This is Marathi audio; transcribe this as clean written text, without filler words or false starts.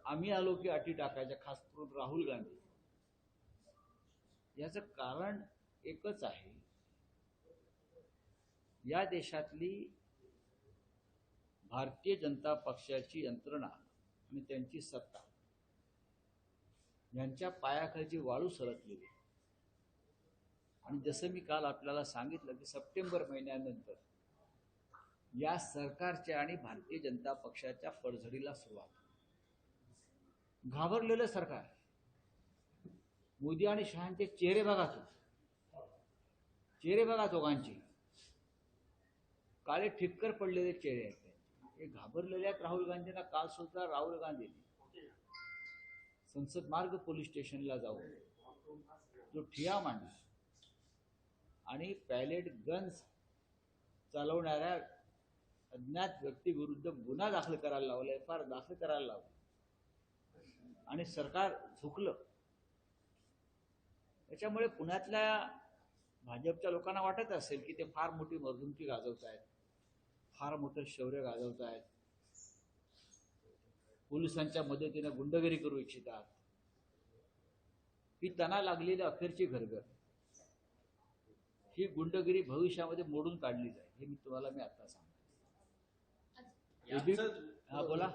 आम्ही आलो की अटी टाकायच्या, खास करून राहुल गांधी. याचं कारण एकच आहे, या देशातली भारतीय जनता पक्षाची यंत्रणा आणि त्यांची सत्ता यांच्या पायाखालची वाळू सरकलेली. आणि जसं मी काल आपल्याला सांगितलं की सप्टेंबर महिन्यानंतर या सरकारच्या आणि भारतीय जनता पक्षाच्या पडझडीला सुरुवात. घाबरलेलं सरकार. मोदी आणि शहांचे चेहरे बघा तो, चेहरे बघा दोघांचे, काळे ठिक्कर पडलेले चेहरे आहेत त्यांचे. हे घाबरलेले आहेत राहुल गांधींना. काल सुद्धा राहुल गांधींनी संसद मार्ग पोलीस स्टेशनला जाऊन जो ठिया मांडला आणि पॅलेट गन्स चालवणाऱ्या अज्ञात व्यक्तीविरुद्ध गुन्हा दाखल करायला लावला, FIR दाखल करायला लावला आणि सरकार झुकलं. त्याच्यामुळे पुण्यातल्या भाजपच्या लोकांना वाटत असेल की ते फार मोठी मर्दुमकी गाजवत आहेत, फार मोठं शौर्य गाजवत आहेत, पोलिसांच्या मदतीने गुंडगिरी करू इच्छितात. ही त्यांना लागलेली अखेरची घरघर. ही गुंडगिरी भविष्यामध्ये मोडून काढली जाईल, हे मी तुम्हाला आता सांगतो. हा बोला.